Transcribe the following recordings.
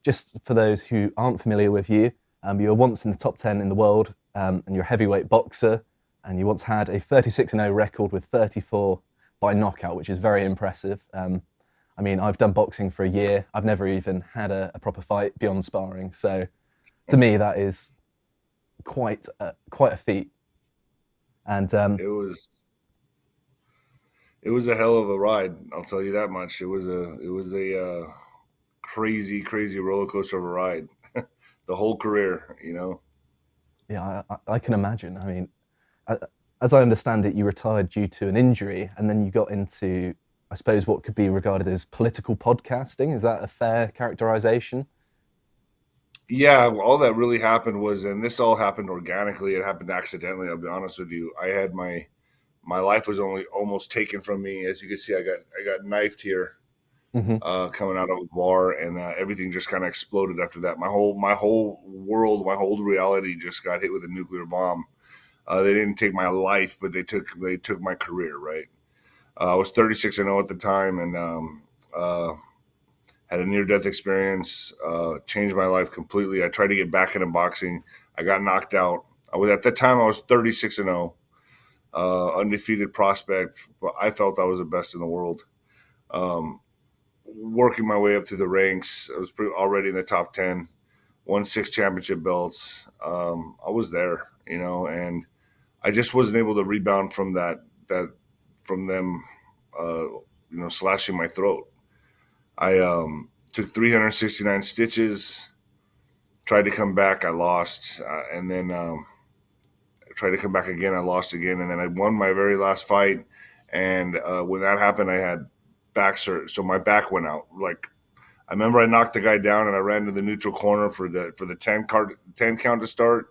just for those who aren't familiar with you, you were once in the top 10 in the world, and you're a heavyweight boxer, and you once had a 36-0 record with 34 by knockout, which is very impressive. I mean, I've done boxing for a year. I've never even had a proper fight beyond sparring. So to me, that is quite a feat. And It was it was a hell of a ride. I'll tell you that much. It was a crazy, crazy roller coaster of a ride. The whole career, you know. yeah, I can imagine. I mean, as I understand it, you retired due to an injury, and then you got into, I suppose, what could be regarded as political podcasting. Is that a fair characterization? Yeah, all that really happened was, and this all happened organically. It happened accidentally. I'll be honest with you. I had my life was only almost taken from me. As you can see, I got knifed here Hmm. coming out of a bar, and everything just kind of exploded after that. My whole world, my whole reality just got hit with a nuclear bomb. They didn't take my life, but they took my career. Right. I was 36-0 at the time, and had a near death experience. Changed my life completely. I tried to get back into boxing. I got knocked out. I was at that time I was 36-0, undefeated prospect. But I felt I was the best in the world. Um, Working my way up through the ranks. I was already in the top 10, won 6 championship belts. I was there, and I just wasn't able to rebound from that from them, slashing my throat. I took 369 stitches, tried to come back, I lost, and then tried to come back again, I lost again, and then I won my very last fight. And when that happened, I had back surgery, so my back went out. Like I remember, I knocked the guy down, and I ran to the neutral corner for the 10 count to start.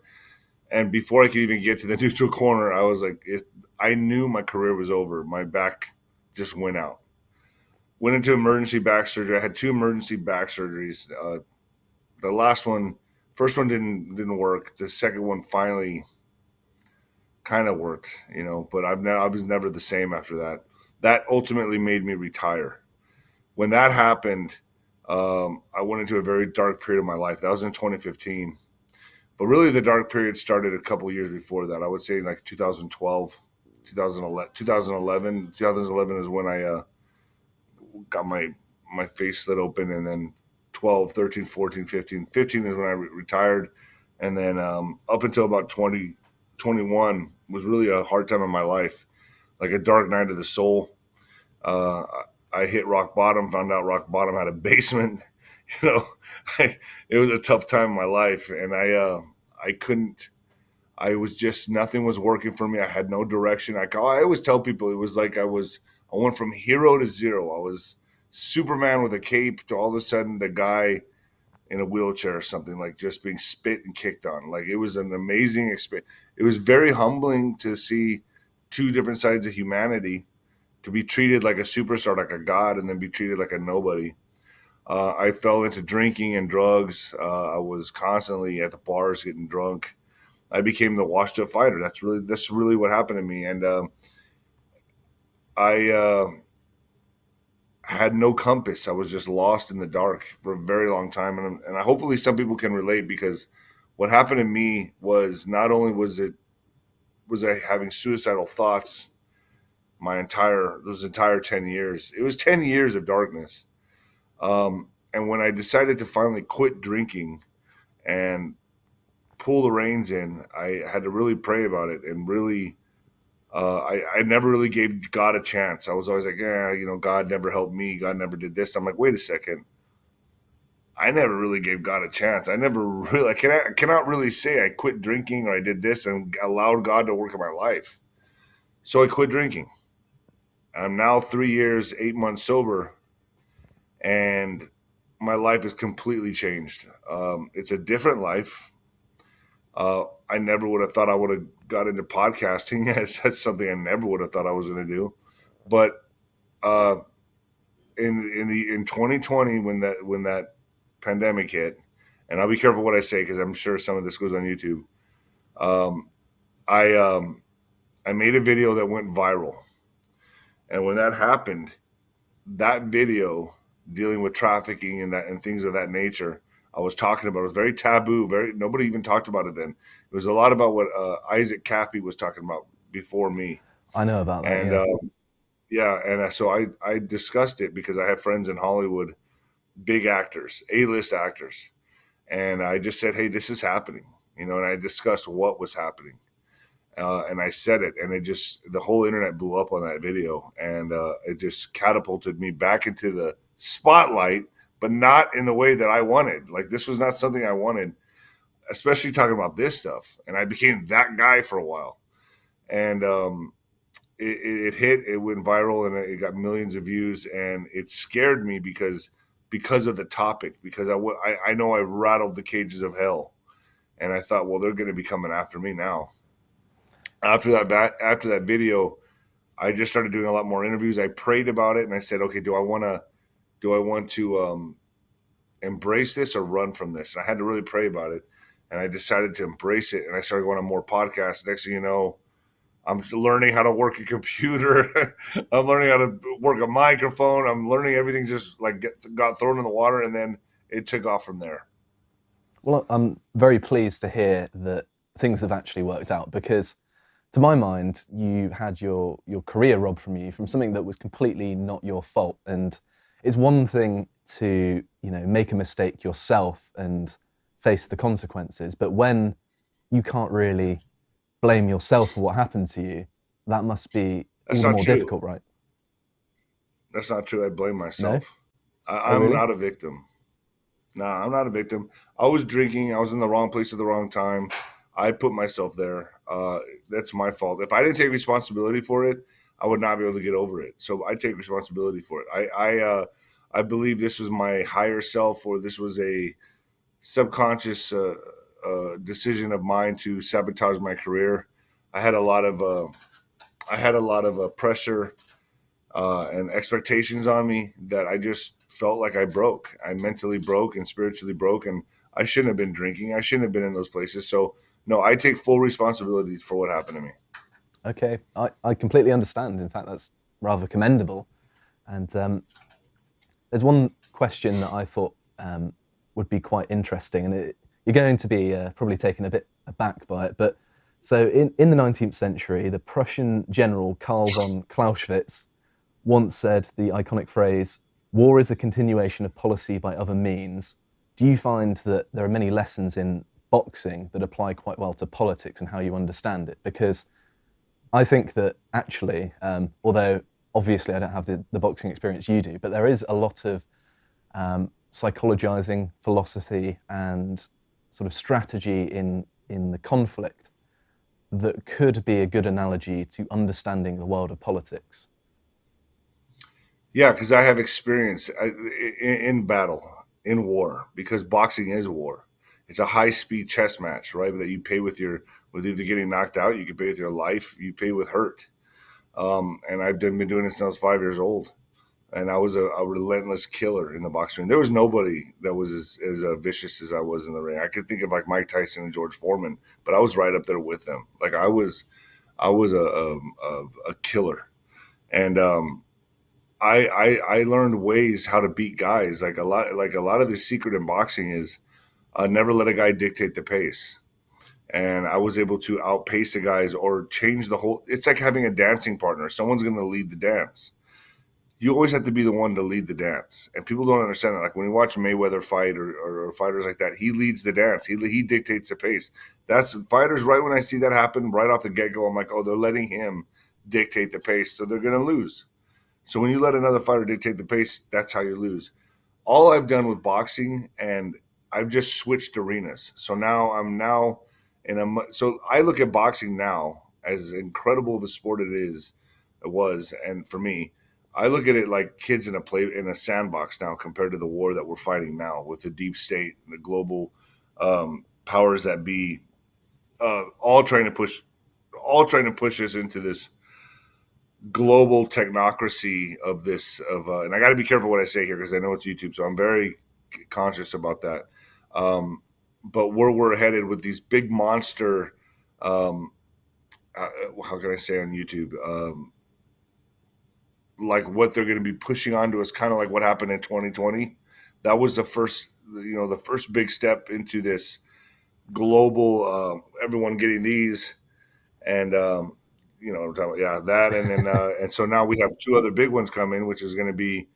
And before I could even get to the neutral corner, I was like, I knew my career was over. My back just went out. Went into emergency back surgery. I had 2 emergency back surgeries. The last one, first one didn't work. The second one finally kind of worked, But I was never the same after that. That ultimately made me retire. When that happened, I went into a very dark period of my life. That was in 2015. But really, the dark period started a couple years before that. I would say like 2012, 2011, 2011 is when I got my face slit open, and then 12, 13, 14, 15. 15 is when I retired, and then up until about 2021 was really a hard time in my life, like a dark night of the soul. Uh, I hit rock bottom, found out rock bottom had a basement. You know, it was a tough time in my life, and I couldn't. I was just nothing was working for me. I had no direction. I always tell people it was like I went from hero to zero. I was Superman with a cape to all of a sudden the guy in a wheelchair or something, like just being spit and kicked on. Like it was an amazing experience. It was very humbling to see 2 different sides of humanity, to be treated like a superstar, like a god, and then be treated like a nobody. I fell into drinking and drugs. I was constantly at the bars getting drunk. I became the washed up fighter. That's really what happened to me, and I had no compass. I was just lost in the dark for a very long time, and hopefully some people can relate, because what happened to me was, not only was I having suicidal thoughts those entire 10 years. It was 10 years of darkness. And when I decided to finally quit drinking and pull the reins in, I had to really pray about it, and really I never really gave God a chance. I was always like, yeah, God never helped me. God never did this. I'm like, wait a second. I never really gave God a chance. I never really, I cannot really say I quit drinking or I did this and allowed God to work in my life. So I quit drinking. I'm now 3 years, 8 months sober, and my life is completely changed. It's a different life. I never would have thought I would have got into podcasting. That's something I never would have thought I was going to do. But uh, in 2020, when that pandemic hit, and I'll be careful what I say because I'm sure some of this goes on YouTube. Um, I I made a video that went viral, and when that happened, that video dealing with trafficking and things of that nature, I was talking about. It was very taboo. Very nobody even talked about it then. It was a lot about what Isaac Cappy was talking about before me, I know about that. and Yeah. yeah, and so I discussed it because I have friends in Hollywood, big actors, A-list actors, and I just said, hey, this is happening, and I discussed what was happening. And I said it, and the whole internet blew up on that video, and it just catapulted me back into the spotlight, but not in the way that I wanted. Like, this was not something I wanted, especially talking about this stuff. And I became that guy for a while, and it hit, it went viral, and it got millions of views, and it scared me because of the topic, because I know I rattled the cages of hell, and I thought, well, they're going to be coming after me now. After that video, I just started doing a lot more interviews. I prayed about it, and I said, okay, do I want to embrace this or run from this? And I had to really pray about it, and I decided to embrace it. And I started going on more podcasts. Next thing you know, I'm learning how to work a computer. I'm learning how to work a microphone. I'm learning everything. Just like got thrown in the water, and then it took off from there. Well, I'm very pleased to hear that things have actually worked out because, to my mind, you had your career robbed from you from something that was completely not your fault. And it's one thing to make a mistake yourself and face the consequences, but when you can't really blame yourself for what happened to you, that must be all That's the not more true. difficult, right? That's not true. I blame No? myself. Oh, I'm really? not a victim. No, I'm not a victim. I was drinking. I was in the wrong place at the wrong time. I put myself there. That's my fault. If I didn't take responsibility for it, I would not be able to get over it. So I take responsibility for it. I believe this was my higher self, or this was a subconscious decision of mine to sabotage my career. I had a lot of pressure and expectations on me that I just felt like I broke. I mentally broke and spiritually broke, and I shouldn't have been drinking. I shouldn't have been in those places. So, no, I take full responsibility for what happened to me. Okay, I completely understand. In fact, that's rather commendable. And there's one question that I thought would be quite interesting, and you're going to be probably taken a bit aback by it. But so in the 19th century, the Prussian general Karl von Clausewitz once said the iconic phrase, "War is a continuation of policy by other means." Do you find that there are many lessons in boxing that apply quite well to politics and how you understand it? Because I think that actually, although obviously I don't have the boxing experience you do, but there is a lot of psychologizing, philosophy, and sort of strategy in the conflict that could be a good analogy to understanding the world of politics. Yeah, because I have experience in battle, in war, because boxing is war. It's a high speed chess match, right? That you pay with either getting knocked out, you can pay with your life, you pay with hurt. And I've been doing it since I was 5 years old. And I was a relentless killer in the boxing ring. There was nobody that was as vicious as I was in the ring. I could think of like Mike Tyson and George Foreman, but I was right up there with them. Like I was a killer, and I learned ways how to beat guys. Like a lot of the secret in boxing is never let a guy dictate the pace. And I was able to outpace the guys or change the whole. It's like having a dancing partner. Someone's going to lead the dance. You always have to be the one to lead the dance, and people don't understand that. Like when you watch Mayweather fight or fighters like that, he leads the dance. He dictates the pace. That's fighters. Right when I see that happen, right off the get go, I'm like, oh, they're letting him dictate the pace, so they're going to lose. So when you let another fighter dictate the pace, that's how you lose. All I've done with boxing, and I've just switched arenas. So now I'm now in a. So I look at boxing now as incredible of a sport it was, and for me, I look at it like kids in a sandbox now compared to the war that we're fighting now with the deep state and the global powers that be, all trying to push us into this global technocracy of this of and I got to be careful what I say here because I know it's YouTube, so I'm very conscious about that. But where we're headed with these big monster, um, how can I say on YouTube, like what they're going to be pushing onto us, kind of like what happened in 2020 That was the first, the first big step into this global, everyone getting these, and yeah, that, and then and so now we have two other big ones coming, which is going to be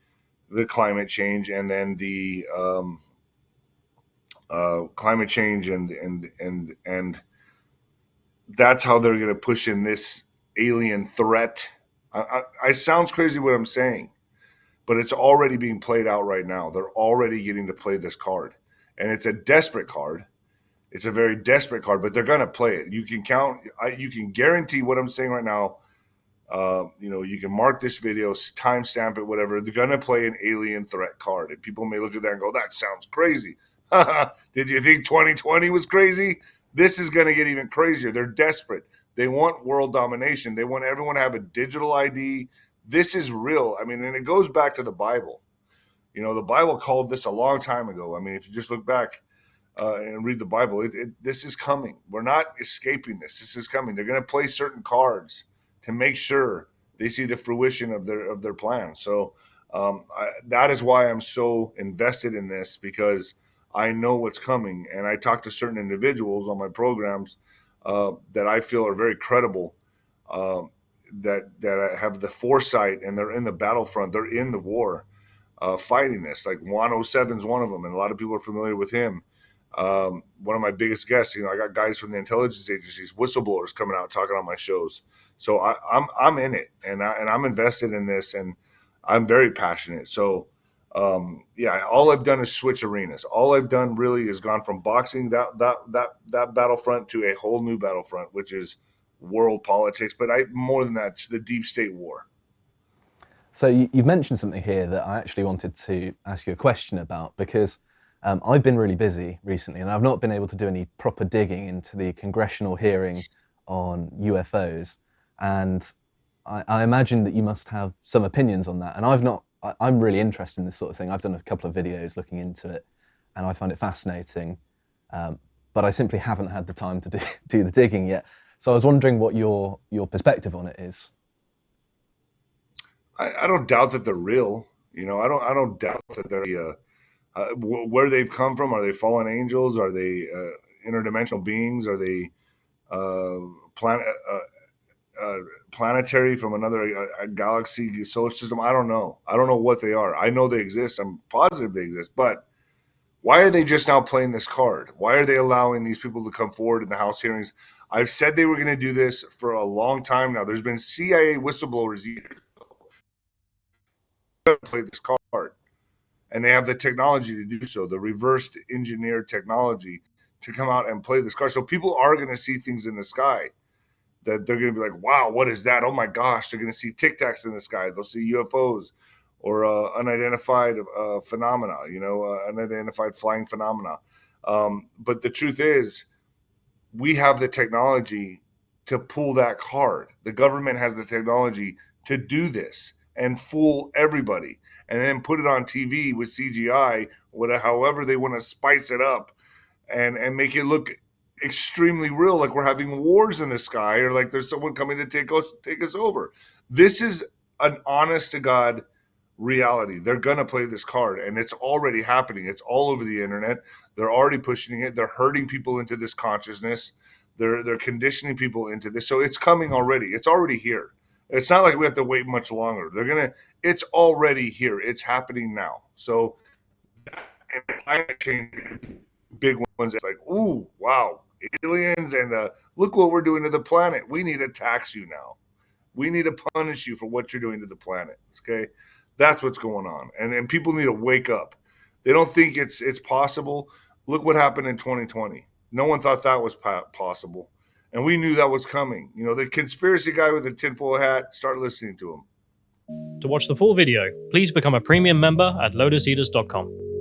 the climate change, and then the climate change, and that's how they're going to push in this alien threat. I sounds crazy what I'm saying, but it's already being played out right now. They're already getting to play this card, and it's a desperate card. It's a very desperate card, but they're going to play it. You can you can guarantee what I'm saying right now. You can mark this video, timestamp it, whatever. They're going to play an alien threat card, and people may look at that and go, "That sounds crazy." Did you think 2020 was crazy? This is going to get even crazier. They're desperate. They want world domination. They want everyone to have a digital ID. This is real. I mean, and it goes back to the Bible. The Bible called this a long time ago. I mean, if you just look back and read the Bible, this is coming. We're not escaping this. This is coming. They're going to play certain cards to make sure they see the fruition of their plans. So that is why I'm so invested in this, because I know what's coming, and I talk to certain individuals on my programs that I feel are very credible, that have the foresight, and they're in the battlefront. They're in the war, fighting this. Like 107 is one of them, and a lot of people are familiar with him. One of my biggest guests, I got guys from the intelligence agencies, whistleblowers coming out talking on my shows. So I'm in it, and I'm invested in this, and I'm very passionate. So all I've done is switch arenas. All I've done really is gone from boxing, that battlefront, to a whole new battlefront, which is world politics. But more than that, it's the deep state war. So you've mentioned something here that I actually wanted to ask you a question about, because I've been really busy recently, and I've not been able to do any proper digging into the congressional hearing on UFOs. And I imagine that you must have some opinions on that. And I'm really interested in this sort of thing. I've done a couple of videos looking into it, and I find it fascinating. But I simply haven't had the time to do the digging yet. So I was wondering what your perspective on it is. I don't doubt that they're real. I don't doubt that they're where they've come from. Are they fallen angels? Are they interdimensional beings? Are they planetary from another galaxy, solar system? I don't know. I don't know what they are. I know they exist. I'm positive they exist. But why are they just now playing this card? Why are they allowing these people to come forward in the House hearings? I've said they were going to do this for a long time now. There's been CIA whistleblowers years to play this card. And they have the technology to do so, the reversed engineered technology to come out and play this card. So people are going to see things in the sky that they're going to be like, wow, what is that? Oh my gosh, they're going to see Tic Tacs in the sky. They'll see UFOs or unidentified phenomena, unidentified flying phenomena. But the truth is, we have the technology to pull that card. The government has the technology to do this and fool everybody, and then put it on TV with CGI, however they want to spice it up, and make it look extremely real, like we're having wars in the sky, or like there's someone coming to take us over. This is an honest to God reality. They're gonna play this card, and it's already happening. It's all over the internet. They're already pushing it. They're herding people into this consciousness. They're conditioning people into this. So it's coming already. It's already here. It's not like we have to wait much longer. It's already here. It's happening now. So, and climate change, big ones, it's like, ooh, wow, aliens, and look what we're doing to the planet. We need to tax you now. We need to punish you for what you're doing to the planet. Okay, that's what's going on, and people need to wake up. They don't think it's possible. Look what happened in 2020. No one thought that was possible. And we knew that was coming. The conspiracy guy with the tinfoil hat, start listening to him. To watch the full video, please become a premium member at lotuseaters.com.